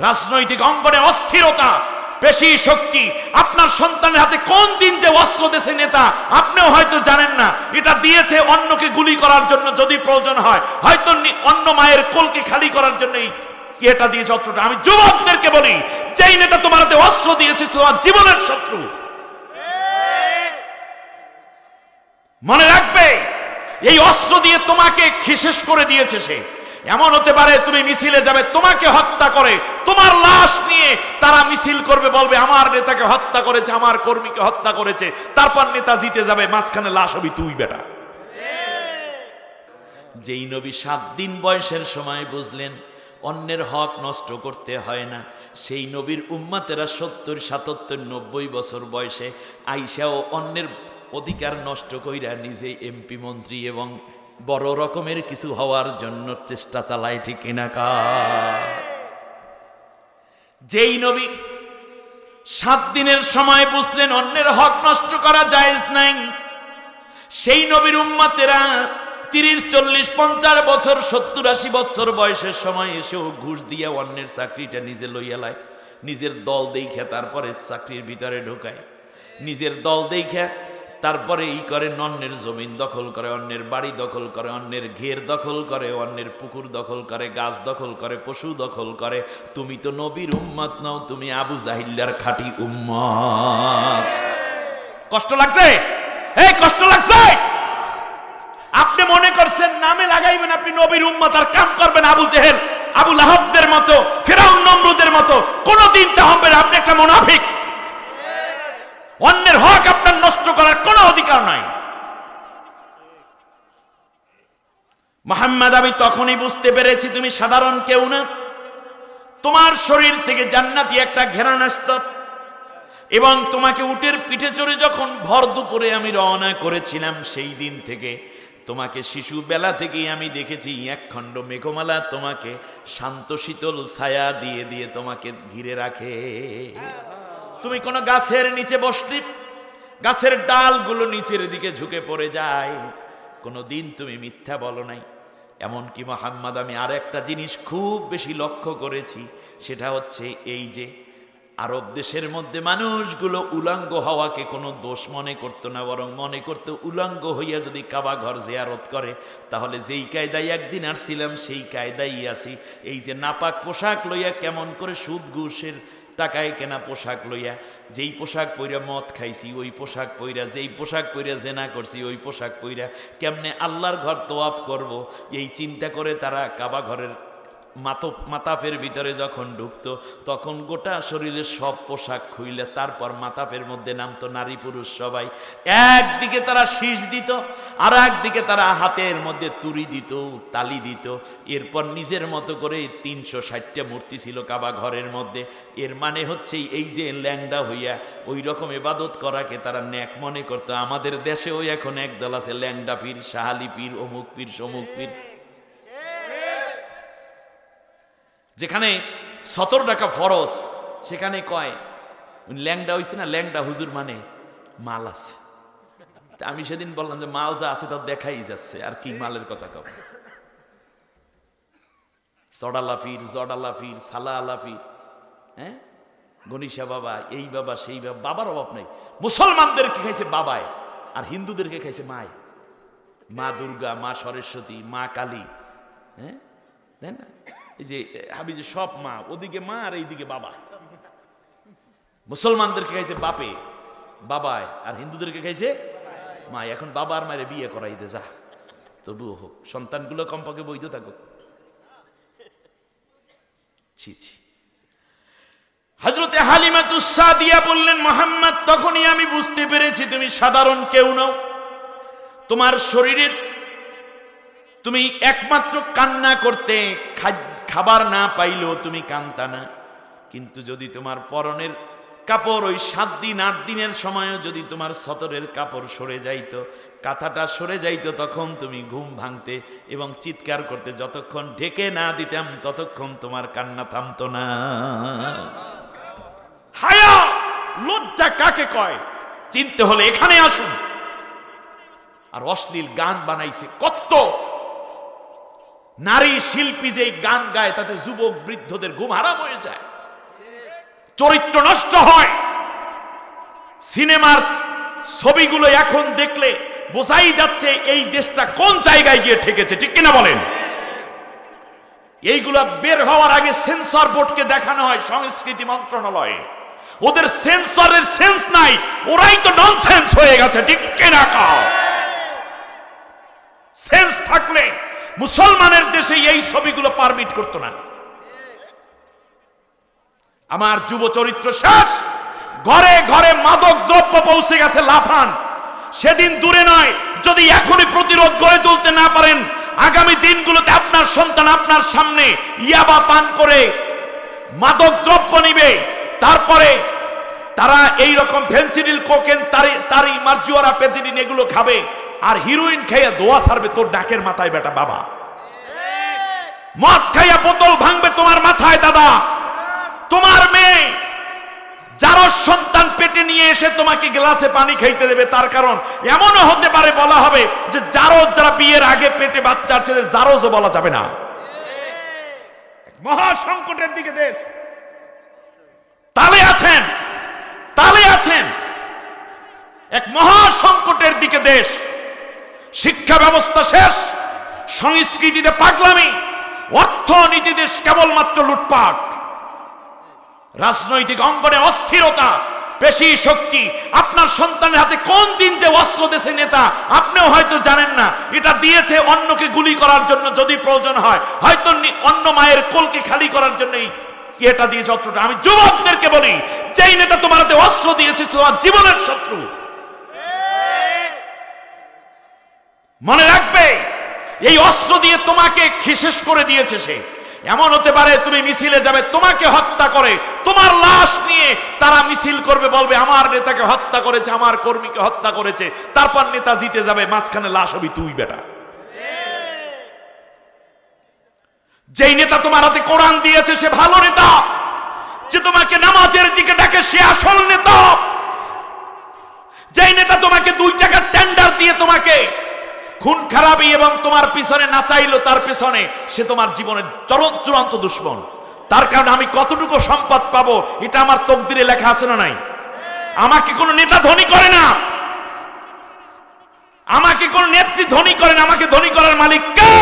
রাজনৈতিক অঙ্গনে অস্থিরতা, পেশি শক্তি। আপনার সন্তানের হাতে কোন দিন যে অস্ত্র দেশে নেতা আপনিও হয়তো জানেন না। এটা দিয়েছে অন্যকে গুলি করার জন্য যদি প্রয়োজন হয়, হয়তো অন্য মায়ের কোলকে খালি করার জন্যই এটা দিয়েছে অস্ত্রটা। আমি যুবকদেরকে বলি, যেই নেতা তোমার হাতে অস্ত্র দিয়েছে তোমার জীবনের শত্রু। মনে রাখবে, এই অস্ত্র দিয়ে তোমাকে শেষ করে দিয়েছে সে। এমন হতে পারে তুমি মিছিলে যাবে, তোমাকে হত্যা করে তোমার লাশ নিয়ে তারা মিছিল করবে, বলবে আমার নেতাকে হত্যা করেছে, আমার কর্মীকে হত্যা করেছে। তারপর নেতা জিতে যাবে, মাঝখানে লাশ হবি তুই বেটা। যেই নবী 7 দিন বয়সের সময় বুঝলেন অন্যের হক নষ্ট করতে হয় না, সেই নবীর উম্মতেরা 70, 77, 90 বছর বয়সে আইসাও অন্যের অধিকার নষ্ট কইরা নিজে এমপি মন্ত্রী এবং বড় রকমের কিছু হওয়ার জন্য চেষ্টা চালায়, ঠিক কিনা? যেই নবী 7 দিনের সময় বুঝলেন অন্যের হক নষ্ট করা জায়েজ নাই, সেই নবীর উম্মতেরা 30, 40, 50 বছর, 70, 80 বছর বয়সের সময় এসেও ঘুষ দিয়ে অন্যের চাকরিটা নিজে লইয়া লায়। নিজের দল দেখে তারপরে চাকরির ভিতরে ঢোকায়, নিজের দল দেখে তারপরে ই করে, অন্যের জমিন দখল করে, অন্যের বাড়ি দখল করে, অন্যের ঘের দখল করে, অন্যের পুকুর দখল করে, গাছ দখল করে, পশু দখল করে। তুমি তো নবীর উম্মত নও, তুমি আবু জাহিল্লার খাঁটি উম্মত। কষ্ট লাগছে? এই কষ্ট লাগছে? আপনি মনে করছেন নামে লাগাইবেন আপনি নবীর উম্মত, আর কাম করবেন আবু জেহেল, আবু লাহাবদের মতো, ফিরআউন নমরুদের মতো। কোনদিন তা হবে না। আপনি একটা মুনাফিক। অন্যের হক আপনার নষ্ট করার কোনো অধিকার নাই। মুহাম্মদ, আমি তখনই বুঝতে পেরেছি তুমি সাধারণ কেউ না। তোমার শরীর থেকে জান্নাতি একটা ঘ্রাণ আসত, এবং তোমাকে উটের পিঠে চড়ে যখন ভর দুপুরে আমি রওনা করেছিলাম, সেই দিন থেকে তোমাকে শিশু বেলা থেকেই আমি দেখেছি একখণ্ড মেঘমালা তোমাকে শান্ত শীতল ছায়া দিয়ে দিয়ে তোমাকে ঘিরে রাখে। তুমি কোনো গাছের নিচে বসলে গাছের ডালগুলো নিচের দিকে ঝুঁকে পড়ে যায়, কোনো দিন তুমি মিথ্যা বলো নাই। এমনকি মুহাম্মদ, আমি আর একটা জিনিস খুব বেশি লক্ষ্য করেছি, সেটা হচ্ছে এই যে আরব দেশের মধ্যে মানুষগুলো উলঙ্গ হওয়াকে কোনো দোষ মনে করতো না, বরং মনে করতো উলঙ্গ হইয়া যদি কাবা ঘর জিয়ারত করে তাহলে যেই কায়দায় একদিন আসছিলাম সেই কায়দাই আছি। এই যে নাপাক পোশাক লইয়া কেমন করে সুদ ঘুষের টাকায় কেনা পোশাক লইয়া, যেই পোশাক পইরা মদ খাইছি ওই পোশাক পইরা, যেই পোশাক পইরা জেনা করছি ওই পোশাক পইরা কেমনে আল্লাহর ঘর তোয়াব করব, এই চিন্তা করে তারা কাবা ঘরের মাতাফের ভিতরে যখন ঢুকতো তখন গোটা শরীরের সব পোশাক খুইলে তারপর মাতাফের মধ্যে নামতো নারী পুরুষ সবাই। একদিকে তারা শীষ দিত, আর একদিকে তারা হাতের মধ্যে তুড়ি দিত, তালি দিত। এরপর নিজের মতো করে 360টা মূর্তি ছিল কাবা ঘরের মধ্যে। এর মানে হচ্ছে এই যে ল্যাংডা হইয়া ওই রকম ইবাদত করাকে তারা ন্যাক মনে করতো। আমাদের দেশেও এখন একদল আছে ল্যাংডা পীর, সাহালি পীর, অমুক পীর, সমুক পীর। যেখানে 17 টাকা ফরজ, সেখানে কয় ল্যাংডা হইছে না, ল্যাংডা হুজুর মানে মাল আছে। আমি সেদিন বললাম যে মাল যা আছে তা দেখাই যাচ্ছে, আর কি মালের কথা কব। চড়ালা পীর, জডালা পীর, সালা আলা পীর, হ্যাঁ, গণিসা বাবা, এই বাবা সেই বাবা, বাবার অভাব নাই। মুসলমানদেরকে খাইছে বাবায়, আর হিন্দুদেরকে খাইছে মায়। মা দুর্গা, মা সরস্বতী, মা কালী, হ্যাঁ, তাই না? এই যে হাবি যে সব মা, ওদিকে মা আর এইদিকে বাবা। মুসলমানদেরকে খাইছে বাপে, বাবায়, আর হিন্দুদেরকে খাইছে মা। এখন বাবার মায়ের বিয়ে করাই দে যা, তবুও হোক, সন্তানগুলো কমপক্ষে বৈধ থাকুক। ছি ছি। হযরতে হালিমাতুস সাদিয়া বললেন, মুহাম্মদ, তখনই আমি বুঝতে পেরেছি তুমি সাধারণ কেউ নও। তোমার শরীরের তুমি একমাত্র কান্না করতে, খাবার না পাইলেও তুমি কান্তা না। কিন্তু যদি তোমার পরনের কাপড় ওই 7 দিন 8 দিনের সময়ও যদি তোমার সতরের কাপড় সরে যাইতো, কাঁথাটা সরে যাইতো, তখন তুমি ঘুম ভাঙতে এবং চিৎকার করতে। যতক্ষণ ঢেকে না দিতাম ততক্ষণ তোমার কান্না থামতো না। হায়া, লজ্জা কাকে কয় চিনতে হলে এখানে আসুন। আর অশ্লীল গান বানাইছে কত, নারী শিল্পী যেই গান গায় তাতে যুবক বৃদ্ধদের ঘুম হারাম হয়ে যায়, চরিত্র নষ্ট হয়। সিনেমার ছবিগুলো এখন দেখলে বোঝাই যাচ্ছে এই দেশটা কোন জায়গায় গিয়ে ঠেকেছে, ঠিক কিনা বলেন? এইগুলা বের হওয়ার আগে সেন্সর বোর্ডকে দেখানো হয় সংস্কৃতি মন্ত্রণালয়ে, ওদের সেন্সরের সেন্স নাই, ওরাই তো ননসেন্স হয়ে গেছে, ঠিক কিনা? সেন্স থাকলে মুসলমানের দেশে এই ছবিগুলো পারমিট করতো না। আমার যুব চরিত্র শেষ, ঘরে ঘরে মাদক দ্রব্য পৌঁছে গেছে লাফান। সেদিন দূরে নয়, যদি এখনই প্রতিরোধ গড়ে তুলতে না পারেন, আগামী দিনগুলোতে আপনার সন্তান আপনার সামনে ইয়াবা পান করে মাদক দ্রব্য নিবে, তারপরে তারা এই রকম ফেন্সিডিল, কোকেন, তারি, মার্জুয়ারা, পেথিডিন এগুলো খাবে, আর হিরোইন খাইয়া দোয়া সারবে তোর ডাকের মাথায় বেটা বাবা। মদ খাইয়া বোতল ভাঙবে তোমার মাথায় দাদা। তোমার মেয়ে যার সন্তান পেটে নিয়ে এসে তোমাকে গ্লাসে পানি খাইতে দেবে, তার কারণ এমনও হতে পারে বলা হবে যে যারা বিয়ের আগে পেটে বাচ্চা আছে জারজও বলা যাবে না। মহা সংকটের দিকে দেশ তালে আছেন, এক মহা সংকটের দিকে দেশ। শিক্ষা ব্যবস্থা শেষ, সংস্কৃতিতে পাগলামি, অর্থনীতিতে কেবলমাত্র লুটপাট, রাজনৈতিক অঙ্গনে অস্থিরতা, পেশি শক্তি। আপনার সন্তানের হাতে কোন দিন যে অস্ত্র দেশে নেতা আপনিও হয়তো জানেন না। এটা দিয়েছে অন্যকে গুলি করার জন্য যদি প্রয়োজন হয়, হয়তো অন্য মায়ের কোলকে খালি করার জন্যই এটা দিয়েছে অস্ত্রটা। আমি যুবকদেরকে বলি, যেই নেতা তোমার হাতে অস্ত্র দিয়েছে তোমার জীবনের শত্রু। মনে রাখবে, এই অস্ত্র দিয়ে তোমাকে শেষ করে দিয়েছে সে। এমন হতে পারে তুমি মিছিলে যাবে, তোমাকে হত্যা করে তোমার লাশ নিয়ে তারা মিছিল করবে, বলবে আমার নেতাকে হত্যা করেছে, আমার কর্মীকে হত্যা করেছে, তারপর নেতা জিতে যাবে, মাঝখানে লাশ হবি তুই বেটা। যেই নেতা তোমার হাতে কোরআন দিয়েছে সে ভালো নেতা, যে তোমাকে নামাজের দিকে ডাকে সে আসল নেতা। যেই নেতা তোমাকে 2 টাকার টেন্ডার দিয়ে তোমাকে খুন খারাপি এবং তোমার পিছনে নাচাইলো, তার পিছনে সে তোমার জীবনের চূড়ান্ত দুশ্মন। তার কারণে আমি কতটুকু সম্পদ পাবো এটা আমার তকদিরে লেখা আছে না নাই? আমাকে কোন নেতা ধনী করে না, আমাকে কোন নেত্রী ধনী করে না, আমাকে ধনী করার মালিক কে?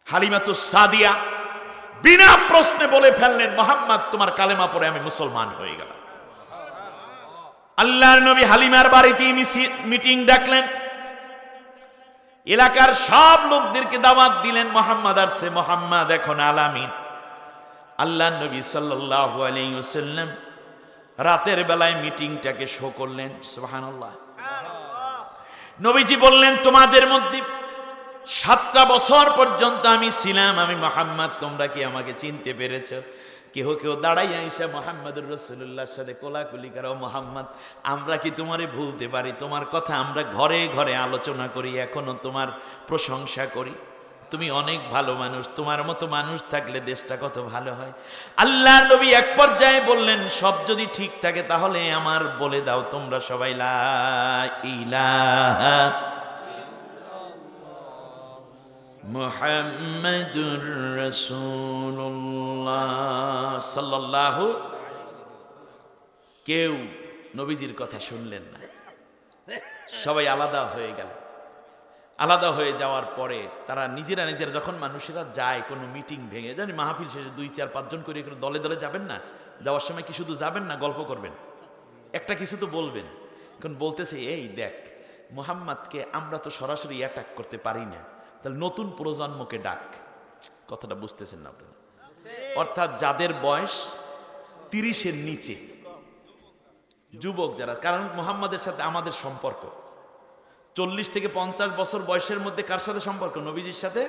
হালিমাতুস সাদিয়া বিনা প্রশ্নে বলে ফেললেন, মোহাম্মদ তোমার কালেমা পড়ে আমি মুসলমান হয়ে গেলাম। আল্লাহর নবী হালিমার বাড়িতে মিটিং ডাকলেন, এলাকার সব লোকদেরকে দাওয়াত দিলেন। মোহাম্মদ আসছে, মোহাম্মদ এখন আলামিন। আল্লাহর নবী সাল্লাল্লাহু আলাইহি ওয়াসাল্লাম রাতের বেলায় মিটিংটাকে শো করলেন। সুবহানাল্লাহ। নবীজি বললেন, তোমাদের মধ্যে 7টা বছর পর্যন্ত আমি ছিলাম, আমি মোহাম্মদ, তোমরা কি আমাকে চিনতে পেরেছো? কেহ কেউ দাঁড়াইয়া এসে মোহাম্মদুর রাসূলুল্লাহর সাথে কোলাকুলি করো, মোহাম্মদ আমরা কি তোমারে ভুলতে পারি? তোমার কথা আমরা ঘরে ঘরে আলোচনা করি, এখনো তোমার প্রশংসা করি, তুমি অনেক ভালো মানুষ, তোমার মতো মানুষ থাকলে দেশটা কত ভালো হয়। আল্লাহর নবী এক পর্যায়ে বললেন, সব যদি ঠিক থাকে তাহলে আমার বলে দাও তোমরা সবাই লা ইলাহা মুহাম্মাদুর রাসূলুল্লাহ সাল্লাল্লাহু। কেউ নবীজির কথা শুনলেন না, সবাই আলাদা হয়ে গেল। আলাদা হয়ে যাওয়ার পরে তারা নিজেরা যখন মানুষেরা যায় কোনো মিটিং ভেঙে, জানি মাহফিল শেষে 2, 4, 5 জন করে দলে দলে যাবেন না, যাওয়ার সময় কি শুধু যাবেন না, গল্প করবেন, একটা কিছু তো বলবেন। এখন বলতেছে, এই দেখ মুহাম্মদকে আমরা তো সরাসরি অ্যাটাক করতে পারি না, তাহলে নতুন প্রজন্মকে ডাক। কথাটা বুঝতেছেন না আপনারা? অর্থাৎ যাদের বয়স 30-এর নিচে, যুবক যারা, কারণ মুহাম্মাদের সাথে আমাদের সম্পর্ক 40 থেকে 50 বছর বয়সের মধ্যে কার সাথে সম্পর্ক? নবীজির সাথে।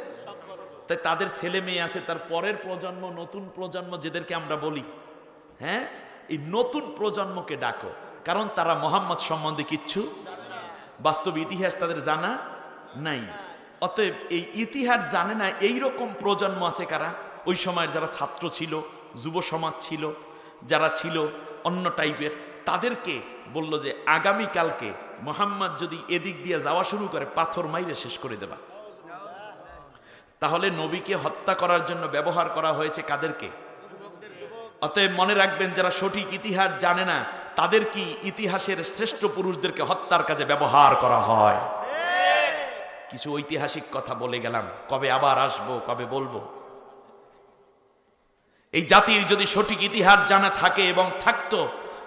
তাই তাদের ছেলে মেয়ে আছে, তার পরের প্রজন্ম, নতুন প্রজন্ম যেদেরকে আমরা বলি, হ্যাঁ, এই নতুন প্রজন্মকে ডাকো, কারণ তারা মুহাম্মদ সম্বন্ধে কিচ্ছু, বাস্তব ইতিহাস তাদের জানা নাই। অতএব এই ইতিহাস জানে না এইরকম প্রজন্ম আছে কারা? ওই সময়ের যারা ছাত্র ছিল, যুব সমাজ ছিল, যারা ছিল অন্য টাইপের, তাদেরকে বলল যে আগামীকালকে মুহাম্মদ যদি এদিক দিয়ে যাওয়া শুরু করে পাথর মাইরে শেষ করে দেবা। তাহলে নবীকে হত্যা করার জন্য ব্যবহার করা হয়েছে কাদেরকে? অতএব মনে রাখবেন, যারা সঠিক ইতিহাস জানে না তাদের কি ইতিহাসের শ্রেষ্ঠ পুরুষদেরকে হত্যার কাজে ব্যবহার করা হয়। কিছু ঐতিহাসিক কথা বলে গেলাম, কবে আবার আসবো, কবে বলবো। এই জাতির যদি সঠিক ইতিহাস জানা থাকে এবং থাকতো,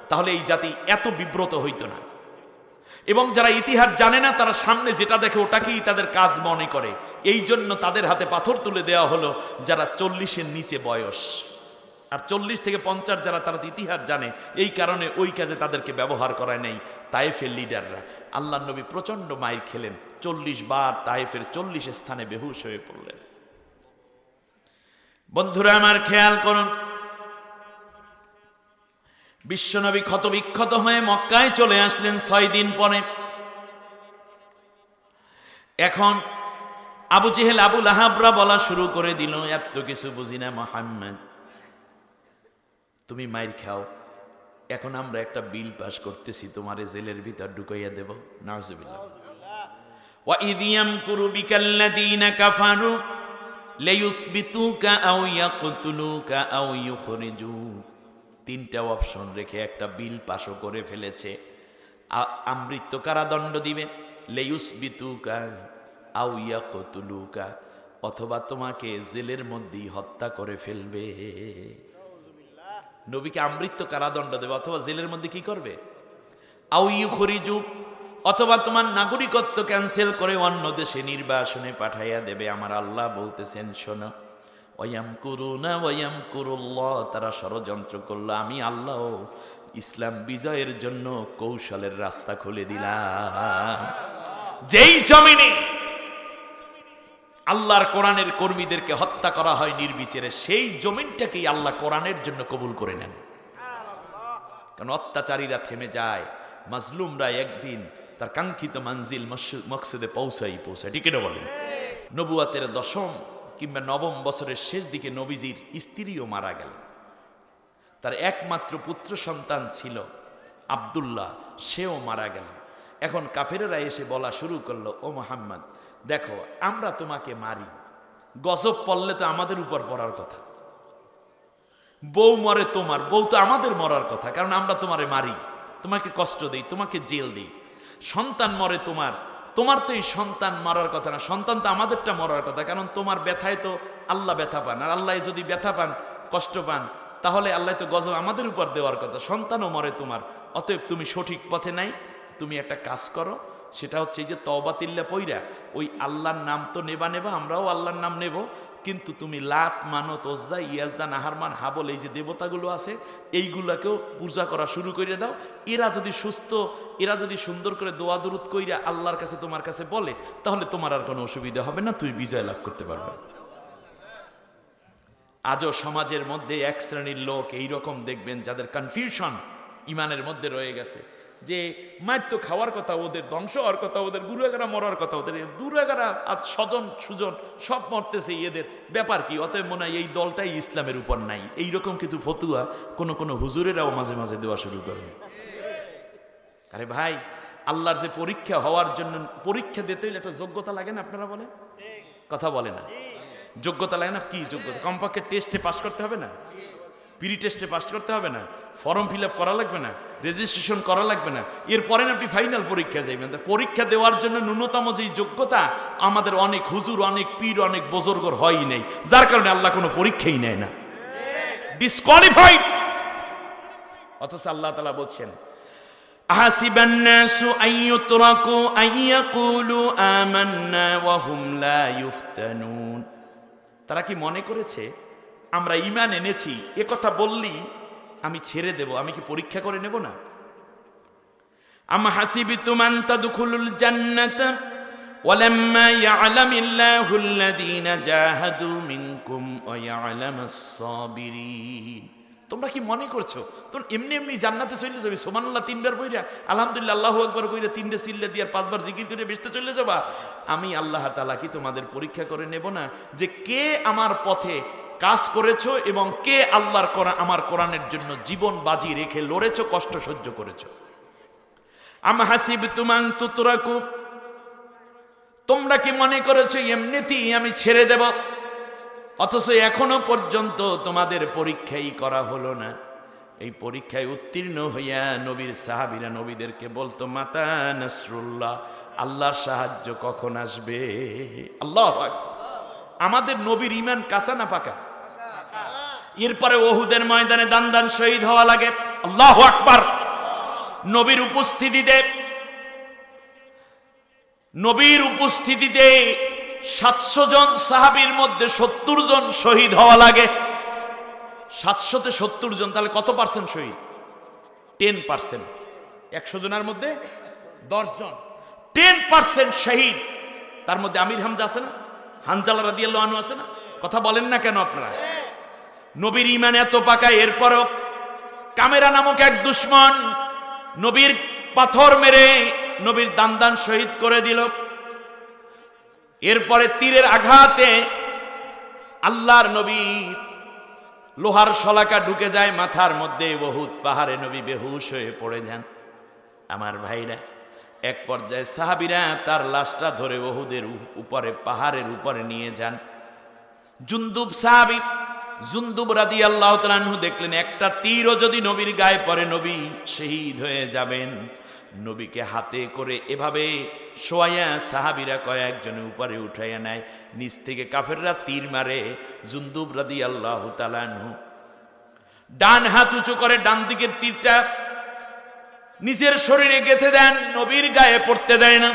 তাহলে এই জাতি এত বিব্রত হইতো না। এবং যারা ইতিহাস জানে না তারা সামনে যেটা দেখে ওটাকেই তাদের কাজ মনে করে। এই জন্য তাদের হাতে পাথর তুলে দেওয়া হলো যারা 40-এর নিচে বয়স, আর 40 থেকে 50 যারা, তারা ইতিহাস জানে। এই কারণে ওই কাজে তাদেরকে ব্যবহার করায় নেই। তায়েফের লিডাররা, আল্লাহ নবী প্রচন্ড মাইর খেলেন, 40 বার তায়েফের 40 স্থানে বেহুশ হয়ে পড়লেন। বন্ধুরা আমার, খেয়াল করুন, বিশ্বনবী ক্ষতবিক্ষত হয়ে মক্কায় চলে আসলেন 6 দিন পরে। এখন আবু জেহেল, আবু লাহাবরা বলা শুরু করে দিল, এত কিছু বুঝি না মুহাম্মদ, তুমি মাইর খাও, এখন আমরা একটা বিল পাস করতেছি, তোমারে জেলের ভিতর ঢুকাইয়া দেব। নাউজুবিল্লাহ। ওয়া ইয ইয়ামকুরু বিকাল্লাযীনা কাফারু লিয়ুসবিতুকা আও ইয়াকতুলুকা আও ইউখরিজুক। 3টা অপশন রেখে একটা বিল পাসও করে ফেলেছে। আমৃত্যু কারাদণ্ড দিবে, লিয়ুসবিতুকা আও ইয়াকতুলুকা, অথবা তোমাকে জেলের মধ্যেই হত্যা করে ফেলবে। নবীকে আমৃত্যু কারাদণ্ড দেবে, অথবা জেলের মধ্যে কি করবে? আও ইউখরিজুক, অথবা তোমার নাগরিকত্ব ক্যান্সেল করে অন্য দেশে নির্বাসনে পাঠাইয়া দেবে। আমার আল্লাহ বলতেছেন, শোনো, ওয়ায়ামকুরুনা ওয়ায়ামকুরুল্লাহ, তারা ষড়যন্ত্র করলো, আমি আল্লাহ ইসলাম বিজয়ের জন্য কৌশলের রাস্তা খুলে দিলাম। যেই জমিনে আল্লাহর কোরআনের কর্মীদেরকে হত্যা করা হয় নির্বিচারে, সেই জমিনটাকেই আল্লাহ কোরআনের জন্য কবুল করে নেন। কারণ অত্যাচারীরা থেমে যায়, মাজলুমরা একদিন তার কাঙ্ক্ষিত মঞ্জিল মকসুদে পৌঁছায়। ঠিক না বলেন? নবুয়াতের 10ম কিংবা 9ম বছরের শেষ দিকে নবীজির স্ত্রীও মারা গেল। তার একমাত্র পুত্র সন্তান ছিল আব্দুল্লাহ, সেও মারা গেল। এখন কাফেরেরা এসে বলা শুরু করলো, ও মুহাম্মদ, দেখো আমরা তোমাকে মারি, গজব পড়লে তো আমাদের উপর পড়ার কথা, বউ মরে তোমার, বউ তো আমাদের মরার কথা, কারণ আমরা তোমারে মারি, তোমাকে কষ্ট দেই, তোমাকে জেল দিই। সন্তান মরে তোমার, তোমার তো এই সন্তান মারার কথা না, সন্তান তো আমাদেরটা মরার কথা, কারণ তোমার ব্যথায় তো আল্লাহ ব্যথা পান, আর আল্লাহ যদি ব্যথা পান, কষ্ট পান, তাহলে আল্লাহ তো গজব আমাদের উপর দেওয়ার কথা, সন্তানও মরে তোমার। অতএব তুমি সঠিক পথে নাই, তুমি একটা কাজ করো, সেটা হচ্ছে এই যে তওবাতিল্লা পইরা ওই আল্লাহর নাম তো নেবা, আমরাও আল্লাহর নাম নেব, কিন্তু তুমি লাত, মানত, ওজ্জা, ইয়াজদা, নাহারমান, হাবল, এই যে দেবতাগুলো আছে, এইগুলাকেও পূজা করা শুরু করে দাও। এরা যদি সুস্থ, এরা যদি সুন্দর করে দোয়া দরুদ কইরা আল্লাহর কাছে তোমার কাছে বলে, তাহলে তোমার আর কোনো অসুবিধা হবে না, তুমি বিজয় লাভ করতে পারবে। আজও সমাজের মধ্যে এক শ্রেণীর লোক এইরকম দেখবেন, যাদের কনফিউশন ইমানের মধ্যে রয়ে গেছে, যে মার তো খাওয়ার কথা, ওদের ধ্বংস হওয়ার কথা, ওদের গুরুগারা মরার কথা, ওদের দুরাগারা আজ স্বজন সুজন সব মরতেছে, এদের ব্যাপার কি? অতএব মনে হয় এই দলটাই ইসলামের উপর নাই। এইরকম কিন্তু ফতুয়া কোন কোন হুজুরেরাও মাঝে মাঝে দেওয়া শুরু করে। আরে ভাই, আল্লাহর যে পরীক্ষা হওয়ার জন্য, পরীক্ষা দিতে হইলে একটা যোগ্যতা লাগে না? আপনারা বলেন, কথা বলে না? যোগ্যতা লাগে না? কি যোগ্যতা? কমপক্ষে টেস্টে পাস করতে হবে না? প্রি টেস্টে পাস করতে হবে না? ফর্ম ফিল আপ করা লাগবে না? রেজিস্ট্রেশন করা লাগবে না? এরপরে আপনি ফাইনাল পরীক্ষা যাইবেন। পরীক্ষা দেওয়ার জন্য ন্যূনতম যেই যোগ্যতা, আমাদের অনেক হুজুর, অনেক পীর, অনেক বুজুর্গর হয়ই নেই, যার কারণে আল্লাহ কোনো পরীক্ষাই নেয় না, ডিসকোয়ালিফাইড। অথচ আল্লাহ তাআলা বলছেন, আহাসিবান নাসু আইয়ুতরাকু আইয়াকুলু আমান্না ওয়া হুম লা ইফতানুন। তারা কি মনে করেছে আমরা ঈমান এনেছি, এ কথা বললি আমি ছেড়ে দেব, আমি কি পরীক্ষা করে নেব না? আম হাসিবতুম আন তাদখুলুল জান্নাতা ওয়ালাম্মা ইয়ালামিল্লাহুল্লাযীনা জাহাদু মিনকুম ওয়া ইয়ালামাস সাবিরিন। তোমরা কি মনে করছো তোমরা এমনি এমনি জান্নাতে চলে যাবে? সুবহানাল্লাহ 3 বার কইরা, আলহামদুলিল্লাহ, আল্লাহু আকবার কইরা, 3টে সিল্লা দিয়ে 5 বার জিকির করে বেহেশতে চলে যাবা? আমি আল্লাহ তাআলা কি তোমাদের পরীক্ষা করে নেব না, যে কে আমার পথে কাজ করেছো এবং কে আল্লাহর কোরআন, আমার কোরআনের জন্য জীবন বাজি রেখে লড়েছো, কষ্ট সহ্য করেছো? আম হাসিবতুম আন তুতরাকু, তোমরা কি মনে করেছো এমনিতেই আমি ছেড়ে দেব? অথচ এখনো পর্যন্ত তোমাদের পরীক্ষাই করা হলো না। এই পরীক্ষায় উত্তীর্ণ হইয়া নবীর সাহাবীরা নবীদেরকে বলতো, মাতা নাসরুল্লাহ, আল্লাহর সাহায্য কখন আসবে? আল্লাহু আকবার। আমাদের নবীর ঈমান কাঁচা না পাকা? এরপরে ওহুদের ময়দানে দান দান শহীদ হওয়া লাগে। আল্লাহু আকবার। নবীর উপস্থিতিতে 700 জন সাহাবীর মধ্যে 70 জন শহীদ হওয়া লাগে। 700-তে 70 জন, তাহলে কত পার্সেন্ট শহীদ? 10%। 100 জনের মধ্যে 10 জন, 10% শহীদ। তার মধ্যে আমির হামজা আছে না, হানজালা রাদিয়াল্লাহু আনহু আছে না? কথা বলেন না কেন আপনারা? নবীর ঈমান এত পাকা, এরপরও কামেরা নামক এক দুশমন নবীর পাথর মেরে নবীর দান দান শহীদ করে দিল। এরপরে তীরের আঘাতে আল্লাহর নবীর লোহার শলাকা ঢুকে যায় মাথার মধ্যে। উহুদ পাহাড়ে নবী বেহুশ হয়ে পড়ে যান। আমার ভাইরা, এক পর্যায়ে সাহাবীরা তার লাশটা ধরে উহুদের উপরে, পাহাড়ের উপরে নিয়ে যান। জুনদুব সাহাবী, জুনদুব রাদিয়াল্লাহু তাআলা আনহু দেখলেন একটা তীরও যদি নবীর গায়ে পড়ে নবী শহীদ হয়ে যাবেন। নবীকে হাতে করে এভাবে শোয়াইয়া সাহাবীরা কয়েকজনে উপরে উঠাইয়া নেয়। নিচ থেকে কাফেররা তীর মারে। জুনদুব রাদিয়াল্লাহু তাআলা আনহু ডান হাত উঁচু করে ডান দিকের তীরটা নিজের শরীরে গেঁথে দেন, নবীর গায়ে পড়তে দেয় না।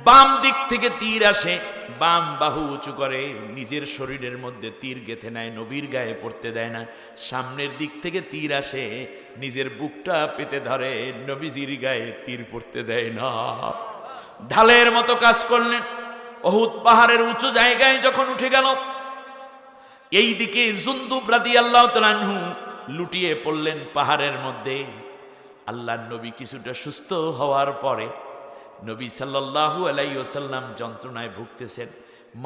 বাম দিক থেকে তীর আসে, বাম বাহু উঁচু করে নিজের শরীরের মধ্যে তীর গেঁথে নেয়, নবীর গায়ে পড়তে দেয় না। সামনের দিক থেকে তীর আসে, নিজের বুকটা পেতে ধরে, নবীজির গায়ে তীর পড়তে দেয় না। ঢালের মতো কাজ করলেন। উহুদ পাহাড়ের উঁচু জায়গায় যখন উঠে গেল, এই দিকে জুনদুব রাদিয়াল্লাহু তাআলা আনহু লুটিয়ে পড়লেন পাহাড়ের মধ্যে। আল্লাহর নবী কিছুটা সুস্থ হওয়ার পরে নবী সাল্লাল্লাহু আলাইহি ওয়াসাল্লাম যন্ত্রণায় ভুগতেছেন।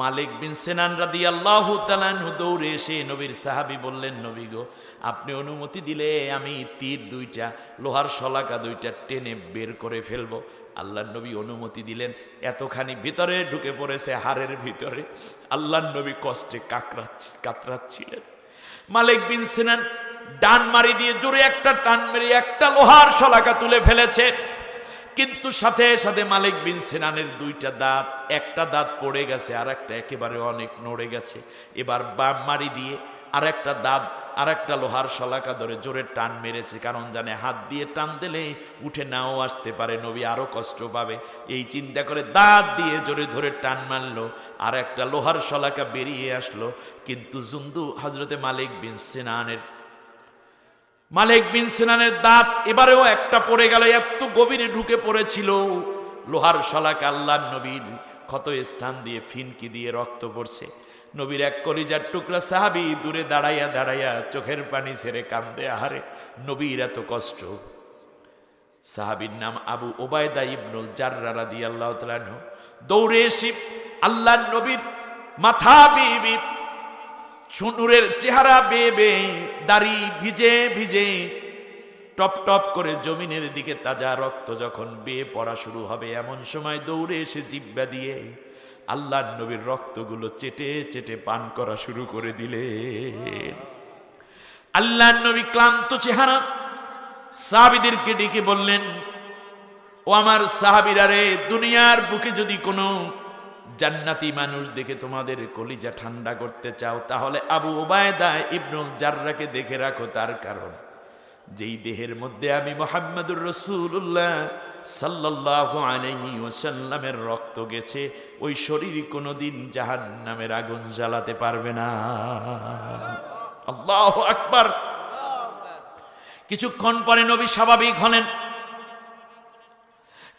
মালিক বিন সিনান রাদিয়াল্লাহু তাআলা আনহু দৌড়ে এসে নবীর সাহাবী বললেন, নবী গো, আপনি অনুমতি দিলে আমি তীর দুইটা, লোহার শলাকা দুইটা টেনে বের করে ফেলবো। আল্লাহর নবী অনুমতি দিলেন। এতখানি ভিতরে ঢুকে পড়েছে, হাড়ের ভিতরে। আল্লাহর নবী কষ্টে কাতরাচ্ছিলেন। মালিক বিন সিনান ডান মারি দিয়ে জোরে একটা টান মেরে একটা লোহার শলাকা তুলে ফেলেছে। কিন্তু সাথে সাথে মালিক বিন সিনানের দুইটা দাঁত, একটা দাঁত পড়ে গেছে, আর একটা একেবারে অনেক নড়ে গেছে। এবার বাম মারি দিয়ে আর একটা দাঁত, আর একটা লোহার শলাকা ধরে জোরে টান মেরেছে, কারণ জানে হাত দিয়ে টান দিলে উঠে নাও আসতে পারে, নবী আরো কষ্ট পাবে। এই চিন্তা করে দাঁত দিয়ে জোরে ধরে টান মারলো, আর একটা লোহার শলাকা বেরিয়ে আসলো। কিন্তু হযরতে মালিক বিন সিনানের দাঁত এবারেও একটা পড়ে গেল। এত গভীরে ঢুকে পড়েছিল লোহার শলাকা। আল্লাহর নবীর ক্ষত স্থান দিয়ে ফিনকি দিয়ে রক্ত পড়ছে। নবীর এক কলিজার টুকরা সাহাবী দূরে দাঁড়াইয়া দাঁড়াইয়া চোখের পানি ছেড়ে কান্দে, আহারে নবীর এত কষ্ট। সাহাবীর নাম আবু উবায়দা ইবনুল জাররাহ রাদিয়াল্লাহু তাআলা আনহু। দৌড়ে এসে আল্লাহর নবীর মাথা বেয়ে, সুনুরের চেহারা বেয়ে, দাড়ি ভিজে ভিজে টপ টপ করে জমিনের দিকে তাজা রক্ত যখন বেয়ে পড়া শুরু হবে, এমন সময় দৌড়ে এসে জিহ্বা দিয়ে আল্লাহর নবীর রক্তগুলো চেটে চেটে পান করা শুরু করে দিলেন। আল্লাহর নবী ক্লান্ত চেহারা সাহাবীদেরকে ডেকে বললেন, ও আমার সাহাবীরা রে, দুনিয়ার বুকে যদি কোনো জান্নাতি মানুষ দেখে তোমাদের কলিজা ঠান্ডা করতে চাও, তাহলে আবু উবায়দা ইবনুল জাররাহকে দেখে রাখো। তার কারণ, যেই দেহের মধ্যে আমি মুহাম্মদুর রাসূলুল্লাহ সাল্লাল্লাহু আলাইহি ওয়াসাল্লামের রক্ত গেছে, ওই শরীর কোনোদিন জাহান্নামের আগুন জ্বালাতে পারবে না। আল্লাহু আকবার। কিছুক্ষণ পরে নবী স্বাভাবিক হলেন।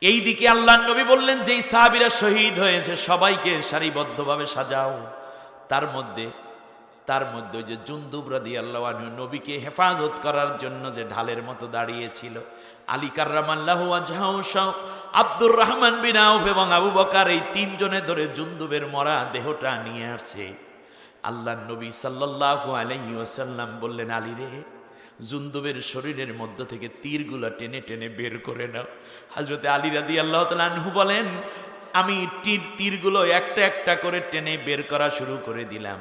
এই দিকে আল্লাহর নবী বললেন, যেই সাহাবীরা শহীদ হয়েছে সবাইকে সারিবদ্ধভাবে সাজাও। তার মধ্যে ওই যে জুনদুব রাদিয়াল্লাহু আনহু নবীকে হেফাজত করার জন্য যে ঢালের মতো দাঁড়িয়েছিল, আলী কাররামাল্লাহু ওয়াজহাহু সহ আব্দুর রহমান বিন আউফ এবং আবু বকর, এই তিনজনে ধরে জুনদুবের মরা দেহটা নিয়ে আসছে। আল্লাহর নবী সাল্লাল্লাহু আলাইহি ওয়াসাল্লাম বললেন, আলী রে, জুনদুবের শরীরের মধ্য থেকে তীরগুলা টেনে টেনে বের করে নাও। হযরতে আলী রাদিয়াল্লাহু তাআলা আনহু বলেন, আমি তীরগুলো একটা একটা করে টেনে বের করা শুরু করে দিলাম।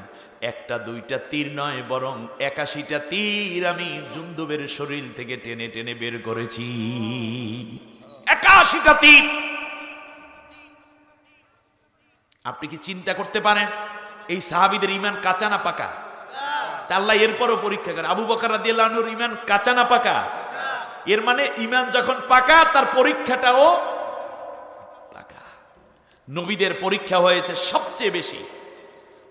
একটা দুইটা তীর নয়, বরং 81টা তীর আমি জুনদুবের শরীর থেকে টেনে টেনে বের করেছি। 81টা তীর। আপনি কি চিন্তা করতে পারেন এই সাহাবীদের ঈমান কাঁচা না পাকা? তা আল্লাহ এরপরও পরীক্ষা করে। আবু বকর রাদিয়াল্লাহু আনহুর ঈমান কাঁচা না পাকা? এর মানে ঈমান যখন পাকা, তার পরীক্ষাটাও পাকা। নবীদের পরীক্ষা হয়েছে সবচেয়ে বেশি।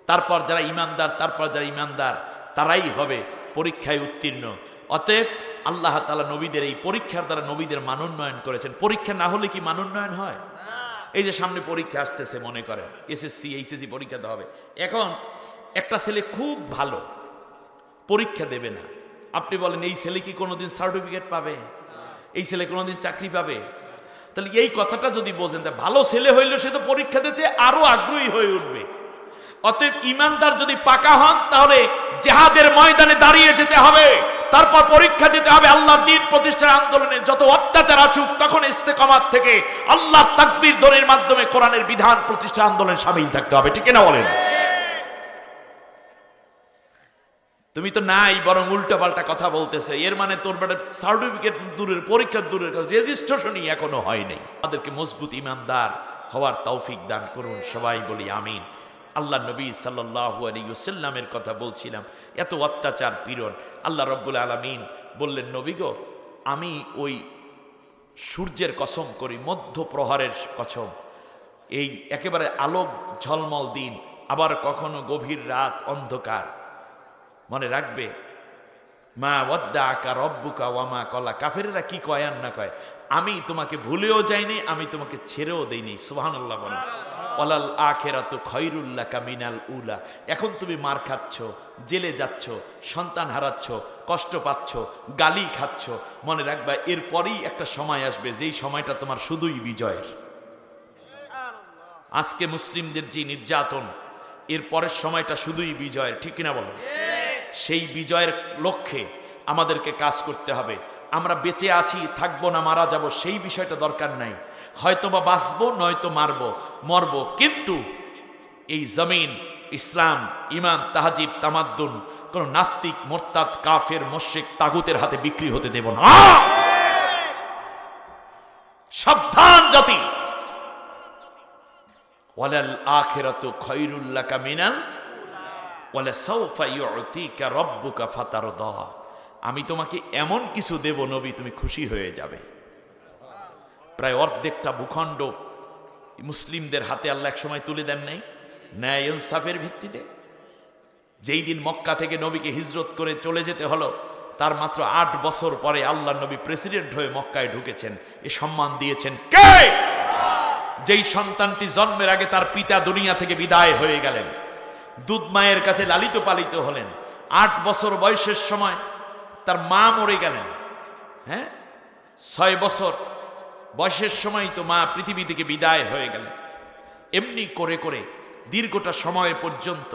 তারপর যারা ঈমানদার তারাই হবে পরীক্ষায় উত্তীর্ণ। অতএব আল্লাহ তাআলা নবীদের এই পরীক্ষার দ্বারা নবীদের মানোন্নয়ন করেছেন। পরীক্ষা না হলে কি মানোন্নয়ন হয়? এই যে সামনে পরীক্ষা আসতেছে, মনে করেন এসএসসি এইচএসসি পরীক্ষা দিতে হবে। এখন একটা ছেলে খুব ভালো, পরীক্ষা দেবে না, আপনি বলেন এই ছেলে কি কোনোদিন সার্টিফিকেট পাবে? এই ছেলে কোনোদিন চাকরি পাবে? তাহলে এই কথাটা যদি বোঝেন, ভালো ছেলে হইলে সে তো পরীক্ষা দিতে আরো আগ্রহী হয়ে উঠবে। অতএব ঈমানদার যদি পাকা হন, তাহলে জিহাদের ময়দানে দাঁড়িয়ে যেতে হবে, তারপর পরীক্ষা দিতে হবে। আল্লাহর দ্বীন প্রতিষ্ঠার আন্দোলনে যত অত্যাচার আসুক, তখন ইস্তেকামাত থেকে আল্লাহ তাকবীর ধ্বনির মাধ্যমে কোরআনের বিধান প্রতিষ্ঠা আন্দোলনে শামিল থাকতে হবে। ঠিক না বলেন? তুমি তো নাই, বরং উল্টা পাল্টা কথা বলতেছে। এর মানে তোর সার্টিফিকেট দূরের, পরীক্ষা দূরের, রেজিস্ট্রেশনই এখনো হয়নি। আমাদেরকে মজবুত ঈমানদার হওয়ার তৌফিক দান করুন, সবাই বলি আমিন। আল্লাহ নবী সাল্লাল্লাহু আলাইহি ওয়াসাল্লামের কথা বলছিলাম, এত অত্যাচার পীড়ন। আল্লাহ রাব্বুল আলামিন বললেন, নবী গো, আমি ওই সূর্যের কসম করি, মধ্য প্রহরের কসম, এই একেবারে আলোক ঝলমল দিন, আবার কখনো গভীর রাত, অন্ধকার। মনে রাখবে, মা ওয়াদ্দাআকা রব্বুকা ওয়া মা ক্বালা। কাফেরেরা কি কয় আর না কয়, আমি তোমাকে ভুলেও যাইনি, আমি তোমাকে ছেড়েও দেইনি। সুবহানাল্লাহ বলেন। ওয়ালাল আখিরাতু খায়রুল লাকা মিনাল উলা। এখন তুমি মার খাচ্ছ, জেলে যাচ্ছ, সন্তান হারাচ্ছ, কষ্ট পাচ্ছ, গালি খাচ্ছ, মনে রাখবা এরপরেই একটা সময় আসবে যেই সময়টা তোমার শুধুই বিজয়ের। আজকে মুসলিমদের যে নির্যাতন, এর পরের সময়টা শুধুই বিজয়ের। ঠিক কিনা বলো? সেই বিজয়ের লক্ষ্যে আমাদেরকে কাজ করতে হবে। আমরা বেঁচে আছি, থাকবো না মারা যাব, সেই বিষয়টা দরকার নাই। হয়তোবা বাঁচবো, নয়তো মরবো, কিন্তু এই জমিন ইসলাম, ঈমান, তাহজিব, তামাদ্দুন কোন নাস্তিক, মোরতাদ, কাফের, মুশরিক, তাগুতের হাতে বিক্রি হতে দেব না। সাবধান জাতি। ওয়ালাল আখিরাতু খায়রুল লাকা মিনাল ওয়ালা সাওফা ইউতিকা রাব্বুকা ফাতারদা। আমি তোমাকে এমন কিছু দেব নবী, তুমি খুশি হয়ে যাবে। প্রায় অর্ধেকটা ভূখণ্ড মুসলিমদের হাতে আল্লাহ এক সময় তুলে দেন নাই, ন্যায় ইনসাফের ভিত্তিতে। যেই দিন মক্কা থেকে নবীকে হিজরত করে চলে যেতে হলো, তার মাত্র 8 বছর পরে আল্লাহ নবী প্রেসিডেন্ট হয়ে মক্কায় ঢুকেছেন। এ সম্মান দিয়েছেন কে? যেই সন্তানটি জন্মের আগে তার পিতা দুনিয়া থেকে বিদায় হয়ে গেলেন, দুধ মায়ের কাছে লালিত পালিত হলেন। 8 বছর বয়সের সময় তার মা মরে গেলেন। 6 বছর বয়সের সময় তো মা পৃথিবী থেকে বিদায় হয়ে গেলেন। এমনি করে করে দীর্ঘটা সময় পর্যন্ত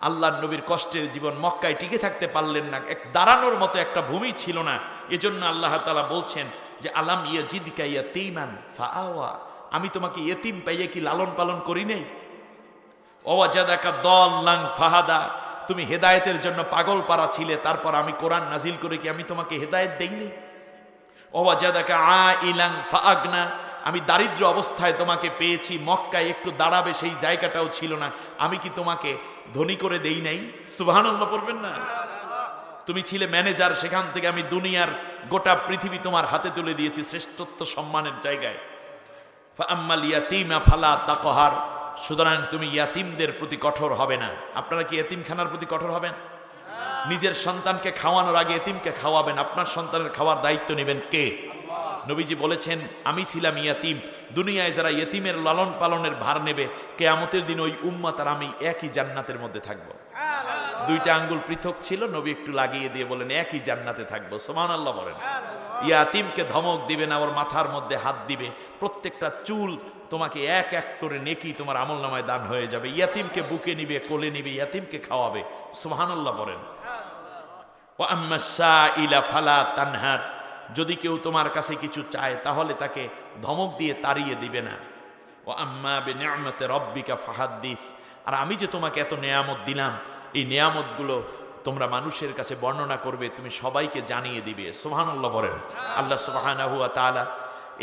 আল্লাহর নবীর কষ্টের জীবন, মক্কায় টিকে থাকতে পারলেন না। এক দাঁড়ানোর মতো একটা ভূমি ছিল না। এজন্য আল্লাহ তাআলা বলছেন যে আলাম ইয়াজিদকা ইয়াতীমান ফাআওয়া। আমি তোমাকে ইয়েতিম পাইয়ে কি লালন পালন করি নাই? ওয়াজাদাকা দাল্লান ফাহাদা। তুমি হেদায়েতের জন্য পাগল পারা ছিলে, তারপর আমি কোরআন নাজিল করে কি আমি তোমাকে হেদায়েত দেইনি? ওয়াজাদাকা আইলান ফাআগনা। আমি দারিদ্র অবস্থায় তোমাকে পেয়েছি, মক্কায় একটু দাঁড়াবে সেই জায়গাটাও ছিল না, আমি কি তোমাকে ধনী করে দেই নাই? সুবহানাল্লাহ পড়বেন না? তুমি ছিলে ম্যানেজার, সেখান থেকে আমি দুনিয়ার গোটা পৃথিবী তোমার হাতে তুলে দিয়েছি শ্রেষ্ঠত্ব সম্মানের জায়গায়। ফাআম্মাল ইয়াতীমা ফালা তাকহার। সুতরাং তুমি ইয়াতিমদের প্রতি কঠোর হবে না। আপনারা কি এতিমখানার প্রতি কঠোর হবেন? নিজের সন্তানকে খাওয়ানোর আগে এতিমকে খাওয়াবেন। আপনার সন্তানের খাওয়ার দায়িত্ব নেবেন কে? নবীজি বলেছেন, আমি ছিলাম ইয়াতিম, দুনিয়ায় যারা ইয়েতিমের লালন পালনের ভার নেবে, কিয়ামতের দিন ওই উম্মত আর আমি একই জান্নাতের মধ্যে থাকবো। 2টা আঙ্গুল পৃথক ছিল, নবী একটু লাগিয়ে দিয়ে বলেন একই জান্নাতে থাকবো। সুবহানাল্লাহ বলেন। ইয়াতিমকে ধমক দিবে না, ওর মাথার মধ্যে হাত দিবে, প্রত্যেকটা চুল তোমাকে এক এক করে নেকি তোমার আমলনামায় দান হয়ে যাবে। ইয়াতিমকে বুকে নিবে, কোলে নিবে, ইয়াতিমকে খাওয়াবে। সুবহানাল্লাহ বলেন। ওয়া আম্মা সাইলা ফালা তানহার, যদি কেউ তোমার কাছে কিছু চায় তাহলে তাকে ধমক দিয়ে তাড়িয়ে দিবে না। ওয়া আম্মা বিনিআমাতি রাব্বিকা ফাহাদ্দিস, আর আমি যে তোমাকে এত নেয়ামত দিলাম, এই নেয়ামতগুলো তোমরা মানুষের কাছে বর্ণনা করবে, তুমি সবাইকে জানিয়ে দিবে। সুবহানাল্লাহ বলেন। আল্লাহ সুবহানাহু ওয়া তাআলা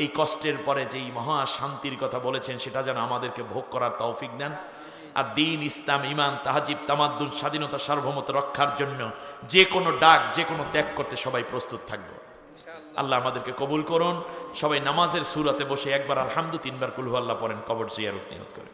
এই কষ্টের পরে যেই মহা শান্তির কথা বলেছেন সেটা যেন আমাদেরকে ভোগ করার তৌফিক দেন। আর দ্বীন, ইসলাম, ঈমান, তাহজিব, তামাদ্দুন, স্বাধীনতা, সার্বভৌমত্ব রক্ষার জন্য যে কোনো ডাক, যে কোনো ত্যাগ করতে সবাই প্রস্তুত থাকবো। আল্লাহ আমাদেরকে কবুল করুন। সবাই নামাজের সূরাতে বসে একবার আলহামদু, 3 বার কুল হু আল্লাহ পড়েন, কবর জিয়ারত নিয়ত করে।